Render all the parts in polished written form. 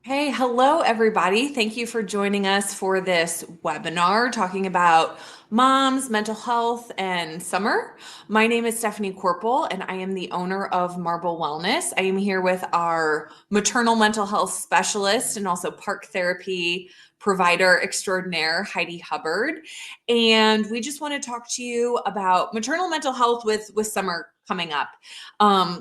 Hey, hello, everybody. Thank you for joining us for this webinar talking about moms, mental health, and summer. My name is Stephanie Corporal, and I am the owner of Marble Wellness. I am here with our maternal mental health specialist and also park therapy provider extraordinaire, Heidi Hubbard. And we just want to talk to you about maternal mental health with summer coming up.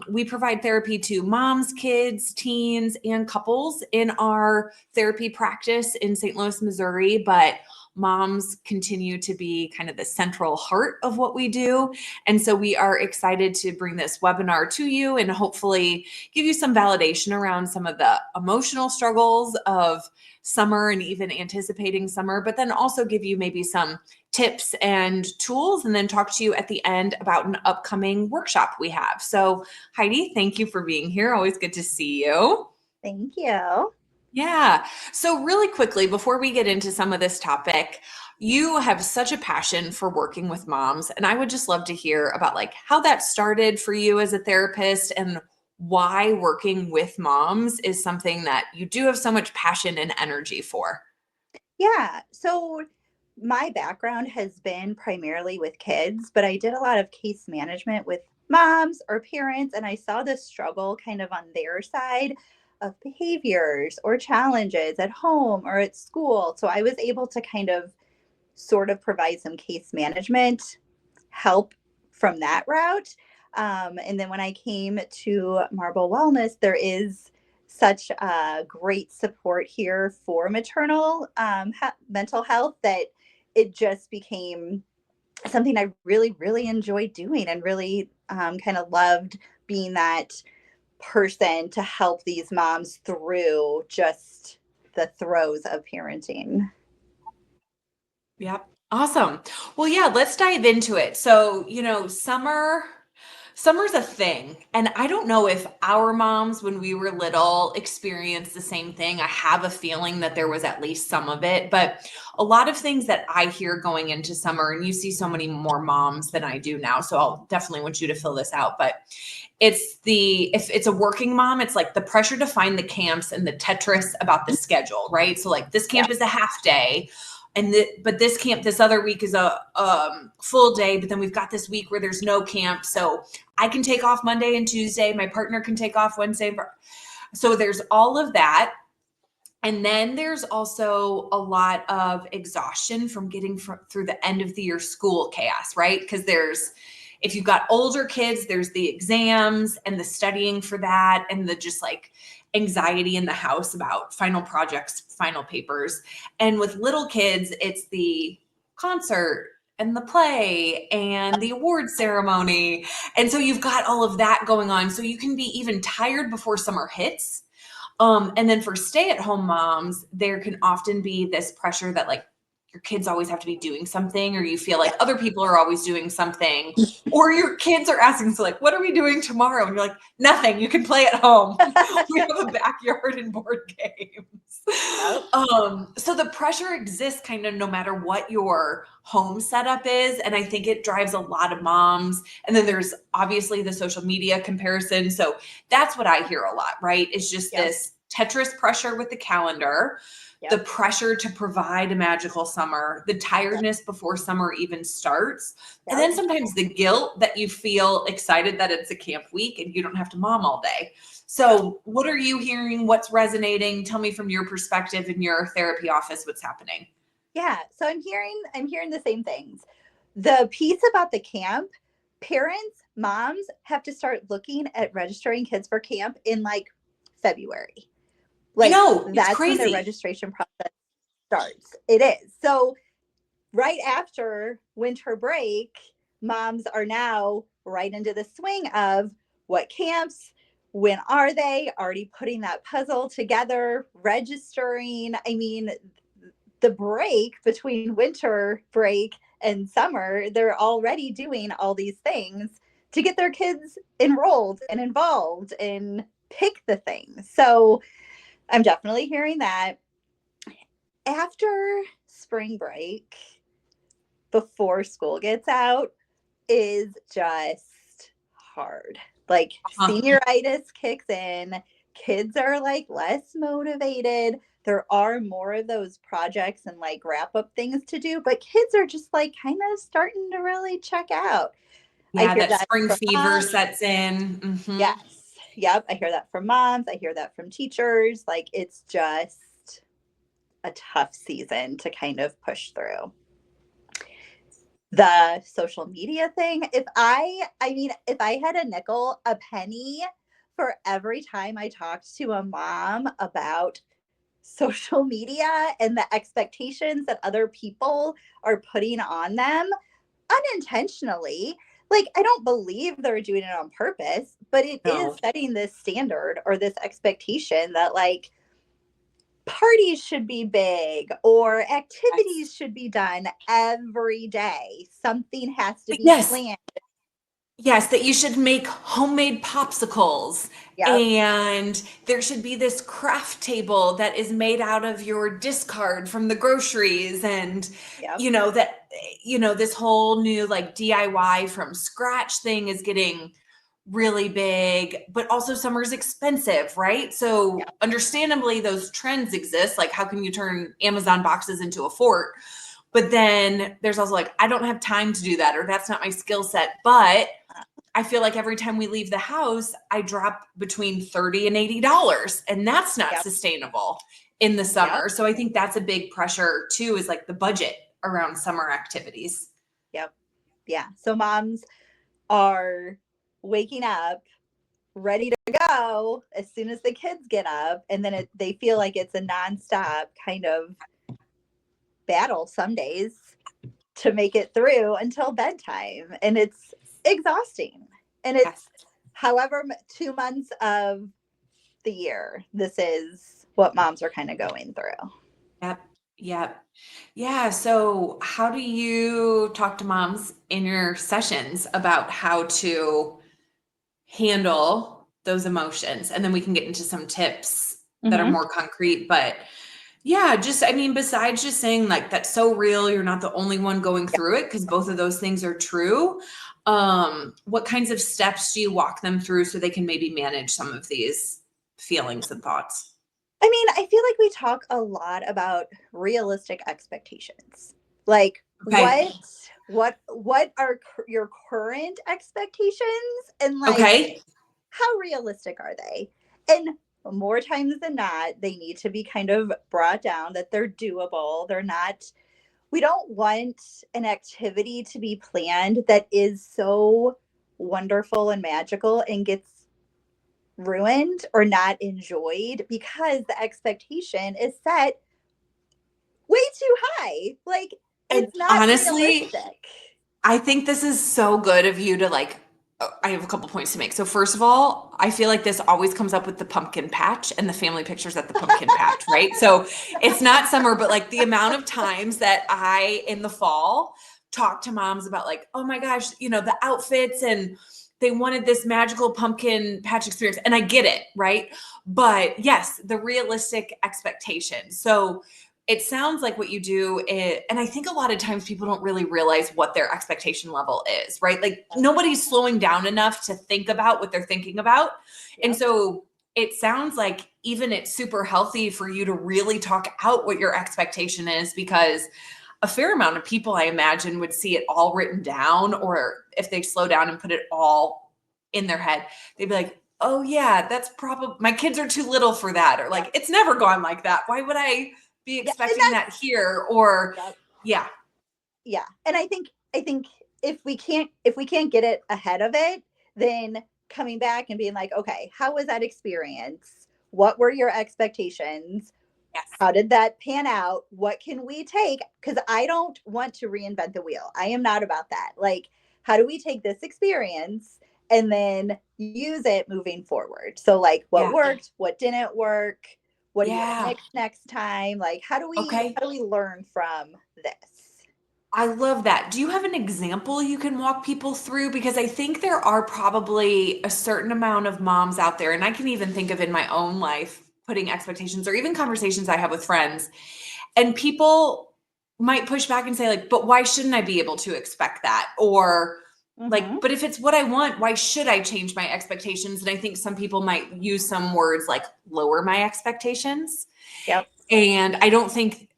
We provide therapy to moms, kids, teens, and couples in our therapy practice in St. Louis, Missouri. But moms continue to be kind of the central heart of what we do. And so we are excited to bring this webinar to you and hopefully give you some validation around some of the emotional struggles of summer and even anticipating summer, but then also give you maybe some tips and tools, and then talk to you at the end about an upcoming workshop we have. So, Heidi, thank you for being here. Always good to see you. Thank you. Yeah. So, really quickly, before we get into some of this topic, you have such a passion for working with moms, and I would just love to hear about like how that started for you as a therapist and why working with moms is something that you do have so much passion and energy for. Yeah. So my background has been primarily with kids, but I did a lot of case management with moms or parents, and I saw the struggle kind of on their side of behaviors or challenges at home or at school. So I was able to kind of sort of provide some case management help from that route. And then when I came to Marble Wellness, there is such great support here for maternal mental health that it just became something I really, really enjoyed doing and really kind of loved being that person to help these moms through just the throes of parenting. Yep. Awesome. Well, yeah, let's dive into it. So, summer's a thing. And I don't know if our moms when we were little experienced the same thing. I have a feeling that there was at least some of it, but a lot of things that I hear going into summer, and you see so many more moms than I do now, so I'll definitely want you to fill this out, but if it's a working mom, it's like the pressure to find the camps and the Tetris about the schedule, right? So like this Yeah. camp is a half day but this camp this other week is a full day, but then we've got this week where there's no camp, so I can take off Monday and Tuesday, my partner can take off Wednesday. So there's all of that, and then there's also a lot of exhaustion from getting through the end of the year school chaos, right? Because there's if you've got older kids, there's the exams and the studying for that, and the just like anxiety in the house about final projects, final papers. And with little kids, it's the concert and the play and the award ceremony. And so you've got all of that going on. So you can be even tired before summer hits. And then for stay-at-home moms, there can often be this pressure that like your kids always have to be doing something, or you feel like other people are always doing something, or your kids are asking, so like, what are we doing tomorrow? And you're like, nothing, you can play at home. We have a backyard and board games. Yep. So the pressure exists kind of no matter what your home setup is. And I think it drives a lot of moms. And then there's obviously the social media comparison. So that's what I hear a lot, right? It's just Yep. this Tetris pressure with the calendar, the Yep. pressure to provide a magical summer, the tiredness before summer even starts, and Yep. then sometimes the guilt that you feel excited that it's a camp week and you don't have to mom all day. Yep. So, what are you hearing? What's resonating? Tell me from your perspective in your therapy office what's happening. Yeah, so I'm hearing the same things. The piece about the camp, parents, moms have to start looking at registering kids for camp in like February. I Like know, it's that's when their crazy. registration process starts. It is. So right after winter break, moms are now right into the swing of what camps, when are they, already putting that puzzle together, registering. I mean, the break between winter break and summer, they're already doing all these things to get their kids enrolled and involved and pick the things. So I'm definitely hearing that. After spring break, before school gets out, is just hard. Like Uh-huh. senioritis kicks in. kids are like less motivated. There are more of those projects and like wrap up things to do, but kids are just like kind of starting to really check out. I Yeah, hear that that spring from fever moms. sets in. Yes. Yep. I hear that from moms. I hear that from teachers. Like it's just a tough season to kind of push through. The social media thing, if I had a nickel, a penny for every time I talked to a mom about social media and the expectations that other people are putting on them unintentionally. Like, I don't believe they're doing it on purpose, but it is No. setting this standard or this expectation that, like, parties should be big or Yes. activities should be done every day. Something has to be Yes. planned. Yes, that you should make homemade popsicles Yep. and there should be this craft table that is made out of your discard from the groceries and Yep. that this whole new like DIY from scratch thing is getting really big, but also summer's expensive, right? So Yep. understandably those trends exist, like how can you turn Amazon boxes into a fort? But then there's also like, I don't have time to do that, or that's not my skill set. But I feel like every time we leave the house, I drop between $30 and $80, and that's not Yep. sustainable in the Yep. summer. So I think that's a big pressure too, is like the budget around summer activities. Yep. Yeah. So moms are waking up ready to go as soon as the kids get up, and then they feel like it's a nonstop kind of battle some days to make it through until bedtime, and it's exhausting. And Yes. it's however 2 months of the year, this is what moms are kind of going through. Yep. Yep. Yeah. So how do you talk to moms in your sessions about how to handle those emotions? And then we can get into some tips that are Mm-hmm. more concrete. But yeah, just, I mean, besides just saying like, that's so real, you're not the only one going through it, because both of those things are true. What kinds of steps do you walk them through so they can maybe manage some of these feelings and thoughts? I mean, I feel like we talk a lot about realistic expectations. Like Okay. what are your current expectations, and like Okay. how realistic are they? And more times than not, they need to be kind of brought down that they're doable. They're not, we don't want an activity to be planned that is so wonderful and magical and gets ruined or not enjoyed because the expectation is set way too high. Like, And it's not honestly, realistic. I think this is so good of you to like, I have a couple points to make. So first of all, I feel like this always comes up with the pumpkin patch and the family pictures at the pumpkin patch, right? So it's not summer, but like the amount of times that I, in the fall, talk to moms about like, oh my gosh, the outfits and they wanted this magical pumpkin patch experience. And I get it, right? But yes, the realistic expectation. So it sounds like what you do is, and I think a lot of times people don't really realize what their expectation level is, right? Like nobody's slowing down enough to think about what they're thinking about. And Yep. so it sounds like even it's super healthy for you to really talk out what your expectation is, because a fair amount of people, I imagine, would see it all written down, or if they slow down and put it all in their head, they'd be like, oh yeah, that's probably, my kids are too little for that. Or like, Yep. it's never gone like that. Why would I be Yeah. And expecting that here? Or yep. yeah. Yeah. And I think if we can't get it ahead of it, then coming back and being like, okay, how was that experience? What were your expectations? Yes. How did that pan out? What can we take? Because I don't want to reinvent the wheel. I am not about that. Like, how do we take this experience and then use it moving forward? So, like, what Yeah. worked? What didn't work? What do you want to Yeah. mix next time? Like, how do we Okay. learn from this? I love that. Do you have an example you can walk people through? Because I think there are probably a certain amount of moms out there, and I can even think of in my own life, putting expectations or even conversations I have with friends, and people might push back and say like, but why shouldn't I be able to expect that? Or Mm-hmm. but if it's what I want, why should I change my expectations? And I think some people might use some words like lower my expectations. Yep. And I don't think,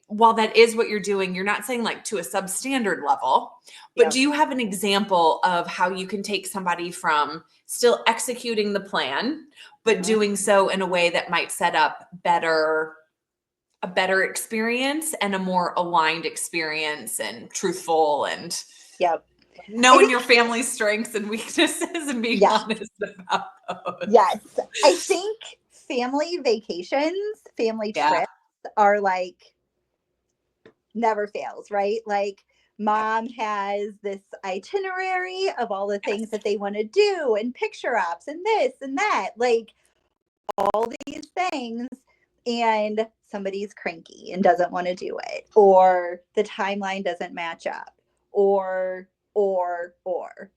while that is what you're doing, you're not saying like to a substandard level, but Yep. do you have an example of how you can take somebody from still executing the plan, but Mm-hmm. doing so in a way that might set up a better experience and a more aligned experience and truthful and Yep. knowing your family's strengths and weaknesses and being honest about those? Yes. I think family vacations, family trips are like never fails, right? Like mom has this itinerary of all the things that they want to do and picture ops and this and that, like all these things, and somebody's cranky and doesn't want to do it, or the timeline doesn't match up, or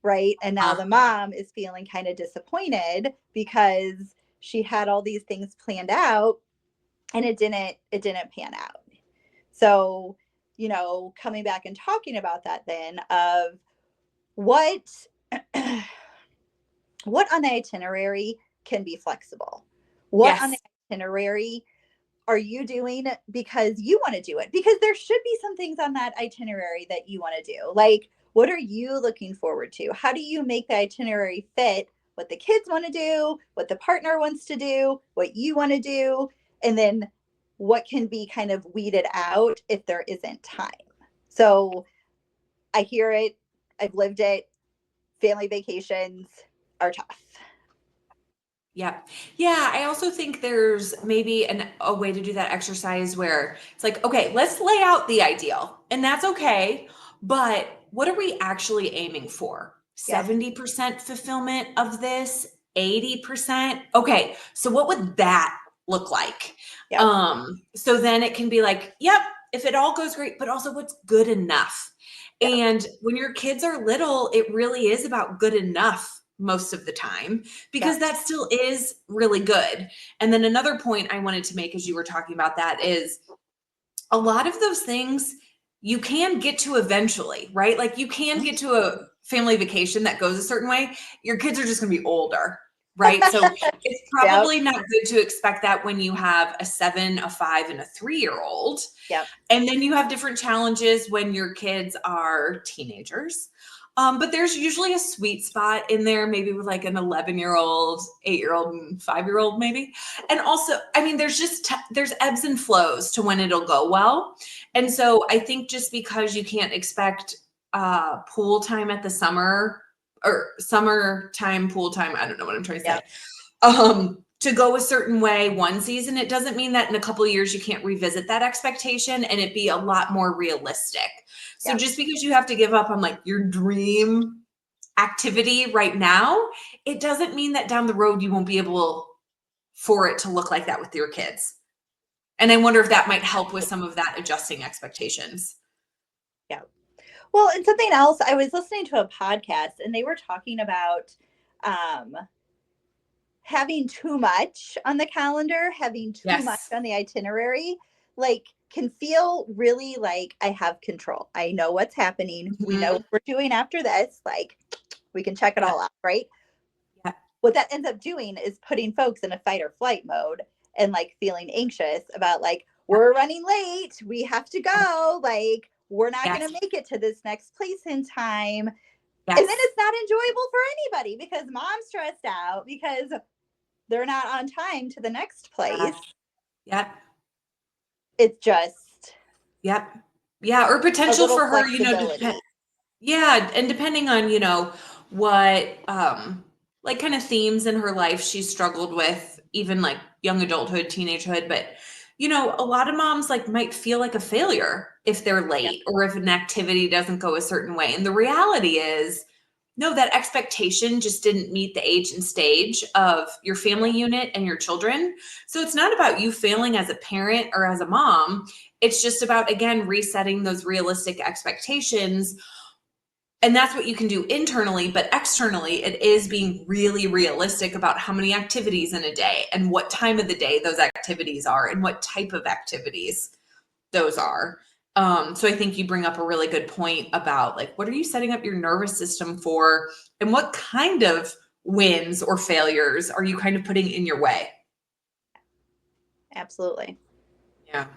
right, and now the mom is feeling kind of disappointed because she had all these things planned out and it didn't pan out. So, coming back and talking about that then of what what on the itinerary can be flexible, what on the itinerary are you doing because you want to do it? Because there should be some things on that itinerary that you want to do. Like, what are you looking forward to? How do you make the itinerary fit what the kids want to do, what the partner wants to do, what you want to do, and then what can be kind of weeded out if there isn't time? So I hear it. I've lived it. Family vacations are tough. Yeah. Yeah. I also think there's maybe a way to do that exercise where it's like, okay, let's lay out the ideal, and that's okay. But what are we actually aiming for? 70% fulfillment of this, 80%. Okay. So what would that look like? Yep. So then it can be like, yep, if it all goes great, but also what's good enough. Yep. And when your kids are little, it really is about good enough most of the time, because that still is really good. And then another point I wanted to make as you were talking about that is a lot of those things you can get to eventually, right? Like you can get to a family vacation that goes a certain way. Your kids are just going to be older, right? So it's probably not good to expect that when you have a 7, a 5, and a 3-year-old. Yep. And then you have different challenges when your kids are teenagers. But there's usually a sweet spot in there, maybe with like an 11-year-old, 8-year-old, and 5-year-old maybe. And also, I mean, there's just, there's ebbs and flows to when it'll go well. And so I think just because you can't expect pool time at the summer or summertime pool time, I don't know what I'm trying to say, to go a certain way one season, it doesn't mean that in a couple of years you can't revisit that expectation and it be a lot more realistic. So just because you have to give up on like your dream activity right now, it doesn't mean that down the road you won't be able for it to look like that with your kids. And I wonder if that might help with some of that adjusting expectations. Yeah. Well, and something else, I was listening to a podcast and they were talking about having too much on the calendar, having too much on the itinerary, like can feel really like I have control. I know what's happening. We know what we're doing after this. Like we can check it all out, right? Yeah. What that ends up doing is putting folks in a fight or flight mode and like feeling anxious about like, we're running late. We have to go. Like we're not going to make it to this next place in time. And then it's not enjoyable for anybody because mom's stressed out because they're not on time to the next place. Yep. It's just. Yep. Yeah. Or potential for her, and depending on, what, like kind of themes in her life she's struggled with, even like young adulthood, teenagehood. But, a lot of moms like might feel like a failure if they're late or if an activity doesn't go a certain way. And the reality is, no, that expectation just didn't meet the age and stage of your family unit and your children. So it's not about you failing as a parent or as a mom. It's just about, again, resetting those realistic expectations. And that's what you can do internally, but externally, it is being really realistic about how many activities in a day and what time of the day those activities are and what type of activities those are. So I think you bring up a really good point about like, what are you setting up your nervous system for? And what kind of wins or failures are you kind of putting in your way? Absolutely. Yeah.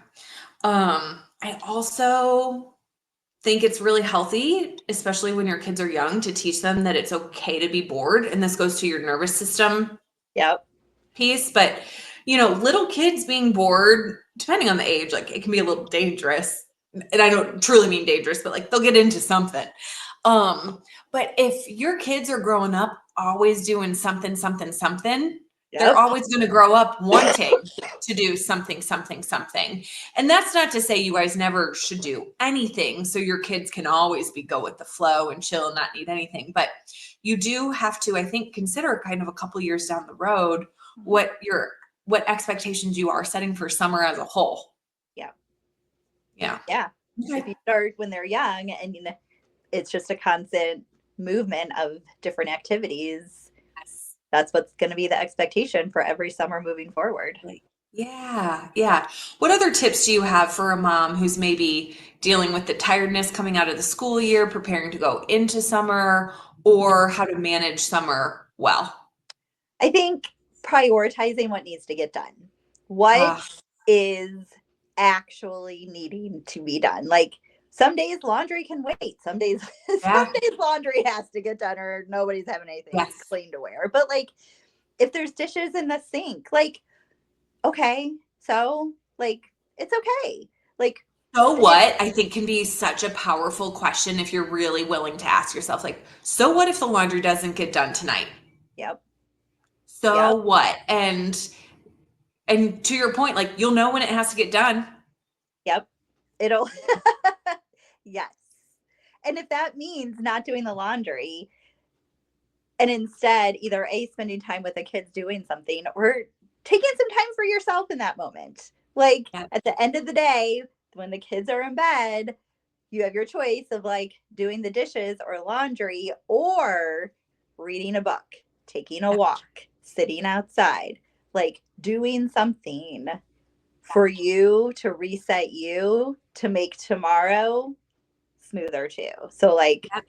I also think it's really healthy, especially when your kids are young, to teach them that it's okay to be bored. And this goes to your nervous system Yep. piece. But, little kids being bored, depending on the age, like it can be a little dangerous. And I don't truly mean dangerous, but like they'll get into something. But if your kids are growing up always doing something, something, something, they're Yep. always going to grow up wanting to do something, something, something. And that's not to say you guys never should do anything. So your kids can always go with the flow and chill and not need anything. But you do have to, I think, consider kind of a couple years down the road what expectations you are setting for summer as a whole. Yeah. Yeah. Yeah. Okay. If you start when they're young and it's just a constant movement of different activities, Yes. that's what's going to be the expectation for every summer moving forward. Yeah. Yeah. What other tips do you have for a mom who's maybe dealing with the tiredness coming out of the school year, preparing to go into summer, or how to manage summer well? I think prioritizing what needs to get done. What Ah, is actually needing to be done? Like some days laundry can wait. Some days yeah. laundry has to get done or nobody's having anything Yes. clean to wear. But like if there's dishes in the sink, like okay, so like it's okay. Like So if what I think can be such a powerful question if you're really willing to ask yourself, like, so what if the laundry doesn't get done tonight? yep, So yep, what? And to your point, like you'll know when it has to get done. yep. It'll yes. And if that means not doing the laundry, and instead either a spending time with the kids doing something or taking some time for yourself in that moment, like Yeah. at the end of the day when the kids are in bed, you have your choice of like doing the dishes or laundry or reading a book, taking a Yeah. walk, sitting outside, like doing something Yeah. for you to reset you to make tomorrow smoother too. So like Yeah.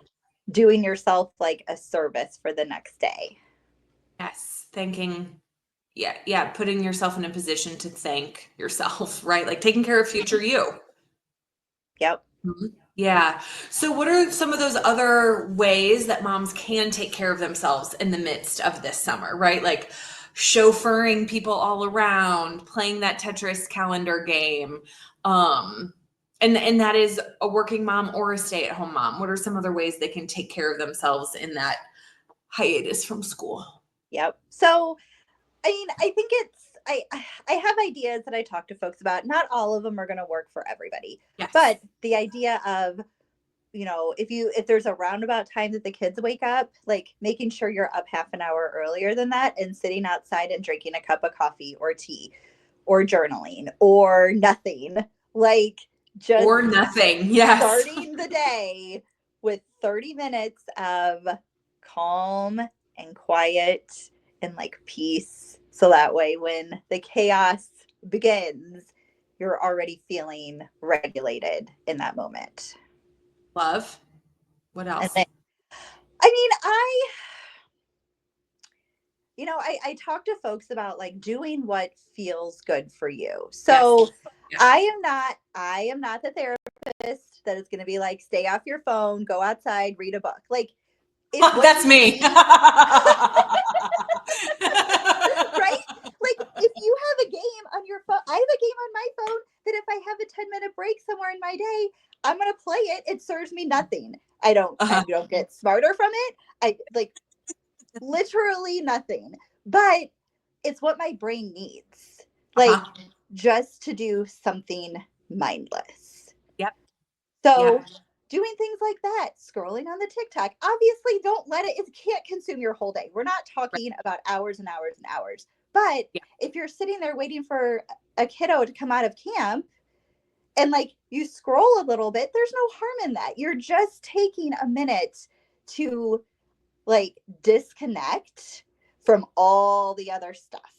doing yourself like a service for the next day. Yes. Thanking. Yeah. Yeah. Putting yourself in a position to thank yourself, right? Like taking care of future you. Yep. Mhm. Yeah. So, what are some of those other ways that moms can take care of themselves in the midst of this summer, right? Like chauffeuring people all around, playing that Tetris calendar game. Um, and that is a working mom or a stay-at-home mom. What are some other ways they can take care of themselves in that hiatus from school? Yep. So, I mean, I think I have ideas that I talk to folks about. Not all of them are going to work for everybody. Yes. But the idea of, if there's a roundabout time that the kids wake up, like making sure you're up half an hour earlier than that and sitting outside and drinking a cup of coffee or tea or journaling or nothing. Like just Or nothing. Yes. starting the day with 30 minutes of calm and quiet and like peace. So that way, when the chaos begins, you're already feeling regulated in that moment. Love. What And else? then, I mean, I talk to folks about like doing what feels good for you. Yes. So Yeah. I am not the therapist that is going to be like, stay off your phone, go outside, read a book. Like, if what That's you me. need, right? Like if you have a game on your phone, I have a game on my phone that if I have a 10-minute break somewhere in my day, I'm gonna play it. It serves me nothing. I Uh-huh. don't get smarter from it. I like literally nothing. But it's what my brain needs. Like Uh-huh. just to do something mindless. Yep. So Yep. doing things like that, scrolling on the TikTok, obviously don't let it can't consume your whole day. We're not Right. talking about hours and hours and hours. But Yeah. if you're sitting there waiting for a kiddo to come out of camp and like you scroll a little bit, there's no harm in that. You're just taking a minute to like disconnect from all the other stuff.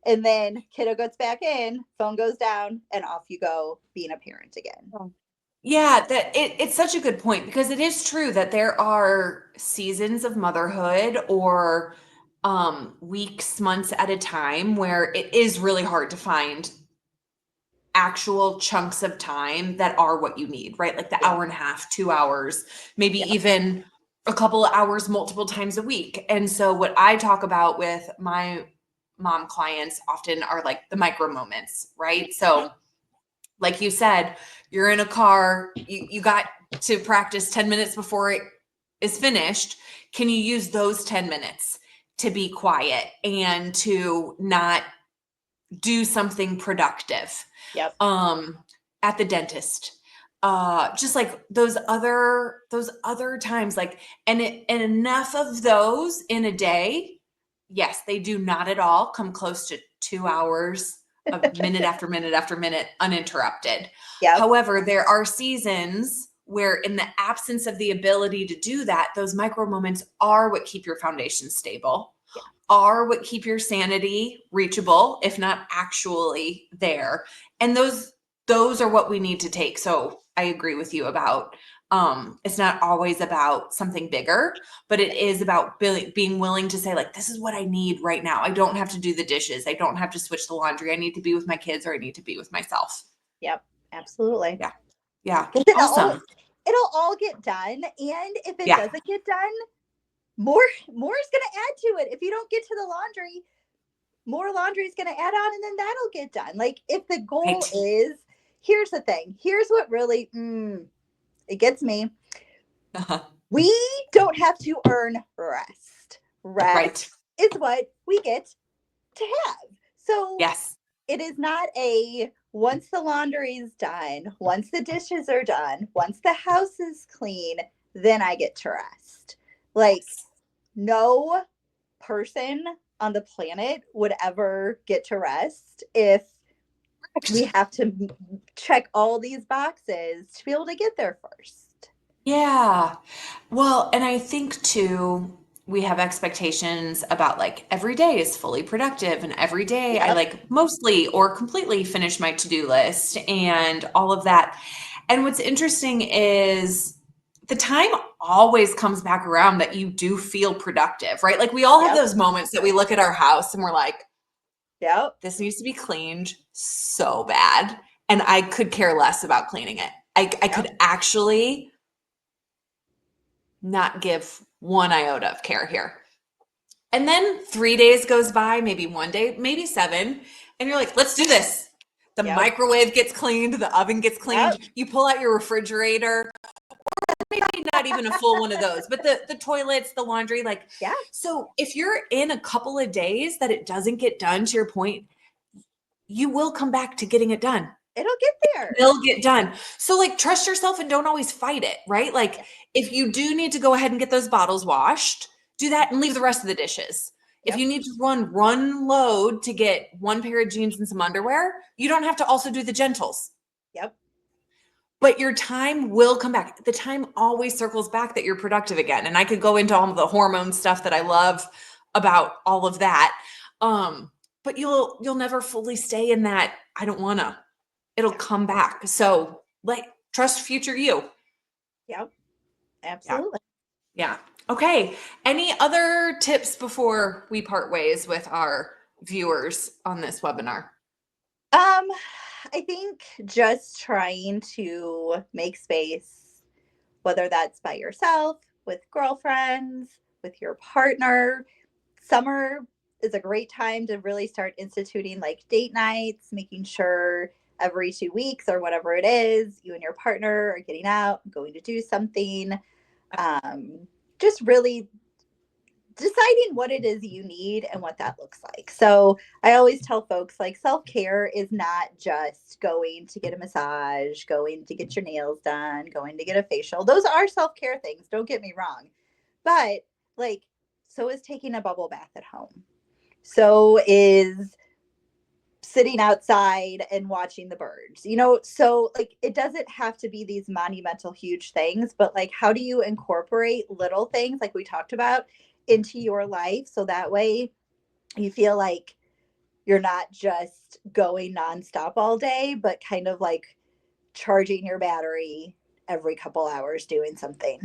And then kiddo gets back in, phone goes down, and off you go being a parent again. Yeah, it's such a good point because it is true that there are seasons of motherhood or weeks, months at a time where it is really hard to find actual chunks of time that are what you need, right? Like the Yeah. hour and a half, 2 hours, maybe Yeah. even a couple of hours multiple times a week. And so what I talk about with my mom clients often are like the micro moments, right? So like you said, you're in a car, you got to practice 10 minutes before it is finished. Can you use those 10 minutes to be quiet and to not do something productive? Yep. um at the dentist, just like those other times, like, and enough of those in a day, yes, they do not at all come close to 2 hours of minute after minute after minute uninterrupted. Yep. However, there are seasons where in the absence of the ability to do that, those micro moments are what keep your foundation stable, Yeah. are what keep your sanity reachable, if not actually there. And those are what we need to take. So I agree with you about it's not always about something bigger, but it is about being willing to say, like, this is what I need right now. I don't have to do the dishes. I don't have to switch the laundry. I need to be with my kids or I need to be with myself. Yep. Absolutely. Yeah. Yeah. 'Cause Awesome. it'll all get done. And if it Yeah. doesn't get done, more is gonna add to it. If you don't get to the laundry, more laundry is gonna add on and then that'll get done. Like if the goal Right. is, here's the thing. Here's what really it gets me. Uh-huh. We don't have to earn rest. Right. Rest is what we get to have. So Yes. it is not a once the laundry is done, once the dishes are done, once the house is clean, then I get to rest. Like, no person on the planet would ever get to rest if we have to check all these boxes to be able to get there first. Yeah. Well, and I think too, we have expectations about like every day is fully productive and every day I Yep. like mostly or completely finish my to-do list and all of that. And what's interesting is the time always comes back around that you do feel productive, right? Like we all have Yep. those moments that we look at our house and we're like, Yep. this needs to be cleaned so bad. And I could care less about cleaning it. I Yep. could actually not give one iota of care here. And then 3 days goes by, maybe one day, maybe seven, and you're like, let's do this. The Yep. microwave gets cleaned, the oven gets Yep. cleaned. You pull out your refrigerator, maybe not even a full one of those, but the toilets, the laundry, like, Yeah. so if you're in a couple of days that it doesn't get done, to your point, you will come back to getting it done. It'll get there. Will get done. So like trust yourself and don't always fight it, right? Like Yeah. if you do need to go ahead and get those bottles washed, do that and leave the rest of the dishes. If Yep. you need to run load to get one pair of jeans and some underwear, you don't have to also do the gentles. Yep. But your time will come back. The time always circles back that you're productive again. And I could go into all of the hormone stuff that I love about all of that. But you'll never fully stay in that I don't wanna. It'll Yeah. come back. So, like, trust future you. Yep. Yeah. Absolutely. Yeah. Okay. Any other tips before we part ways with our viewers on this webinar? I think just trying to make space, whether that's by yourself, with girlfriends, with your partner. Summer is a great time to really start instituting like date nights, making sure every 2 weeks or whatever it is, you and your partner are getting out, going to do something. Just really deciding what it is you need and what that looks like. So I always tell folks like self care is not just going to get a massage, going to get your nails done, going to get a facial. Those are self care things. Don't get me wrong. But like, so is taking a bubble bath at home. So is sitting outside and watching the birds, so like it doesn't have to be these monumental huge things, but like how do you incorporate little things like we talked about into your life so that way you feel like you're not just going nonstop all day, but kind of like charging your battery every couple hours doing something.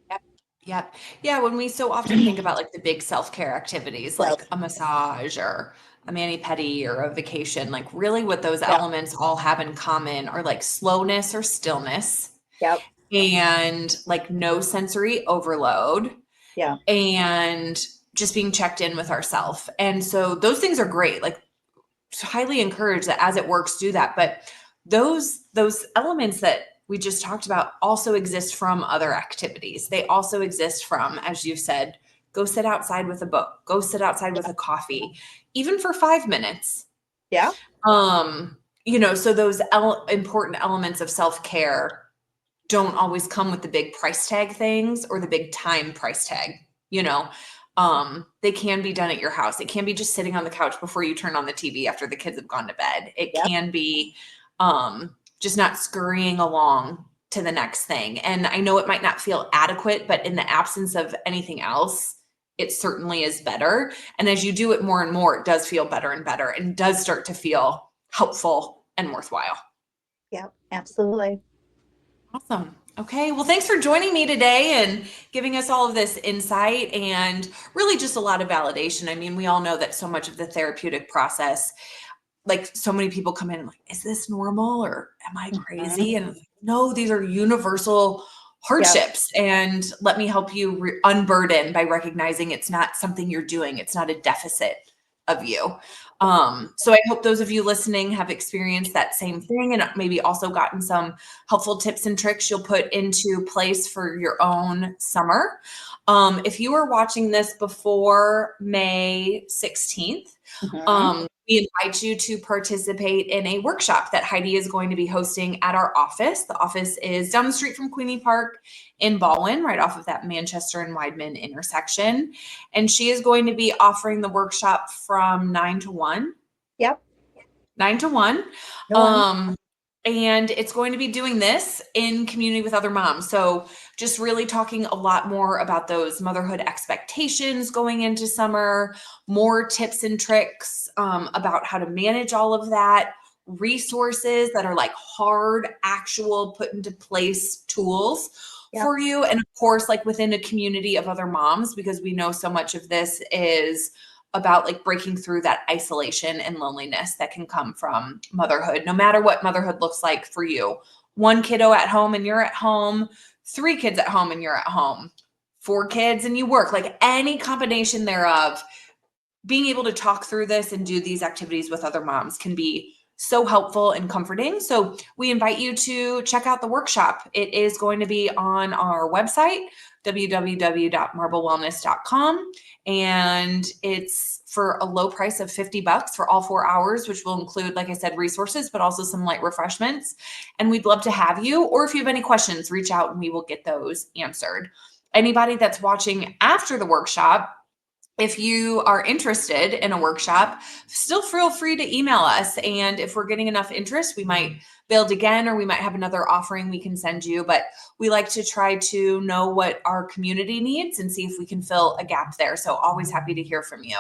Yep. Yep. Yeah. When we so often think about like the big self-care activities, Yep. like a massage or a mani-pedi or a vacation, like really what those Yep. elements all have in common are like slowness or stillness Yep. and like no sensory overload Yeah. and just being checked in with ourselves. And so those things are great. Like highly encourage that as it works, do that. But those elements that we just talked about also exist from other activities. They also exist from, as you said, go sit outside with a book, go sit outside with a coffee, even for 5 minutes. Yeah. So those important elements of self-care don't always come with the big price tag things or the big time price tag, they can be done at your house. It can be just sitting on the couch before you turn on the TV after the kids have gone to bed. It Yep. can be just not scurrying along to the next thing. And I know it might not feel adequate, but in the absence of anything else, it certainly is better. And as you do it more and more, it does feel better and better and does start to feel helpful and worthwhile. Yep. Absolutely. Awesome. Okay. Well, thanks for joining me today and giving us all of this insight and really just a lot of validation. I mean, we all know that so much of the therapeutic process, like so many people come in like, is this normal or am I crazy? And no, these are universal hardships. Yep. And let me help you unburden by recognizing it's not something you're doing. It's not a deficit of you. So I hope those of you listening have experienced that same thing and maybe also gotten some helpful tips and tricks you'll put into place for your own summer. If you are watching this before May 16th, we invite you to participate in a workshop that Heidi is going to be hosting at our office. The office is down the street from Queenie Park in Baldwin, right off of that Manchester and Wideman intersection. And she is going to be offering the workshop from 9 to 1. Yep. 9 to 1. And it's going to be doing this in community with other moms. So just really talking a lot more about those motherhood expectations going into summer, more tips and tricks about how to manage all of that, resources that are like hard, actual put into place tools for you. And of course, like within a community of other moms, because we know so much of this is about like breaking through that isolation and loneliness that can come from motherhood, no matter what motherhood looks like for you. 1 kiddo at home and you're at home, 3 kids at home and you're at home, 4 kids and you work, like any combination thereof, being able to talk through this and do these activities with other moms can be so helpful and comforting. So we invite you to check out the workshop. It is going to be on our website, www.marblewellness.com. And it's for a low price of $50 for all 4 hours, which will include, like I said, resources, but also some light refreshments. And we'd love to have you, or if you have any questions, reach out and we will get those answered. Anybody that's watching after the workshop, if you are interested in a workshop, still feel free to email us. And if we're getting enough interest, we might build again, or we might have another offering we can send you. But we like to try to know what our community needs and see if we can fill a gap there. So always happy to hear from you.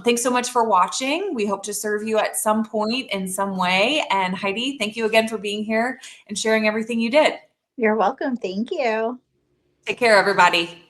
Thanks so much for watching. We hope to serve you at some point in some way. And Heidi, thank you again for being here and sharing everything you did. You're welcome. Thank you. Take care, everybody.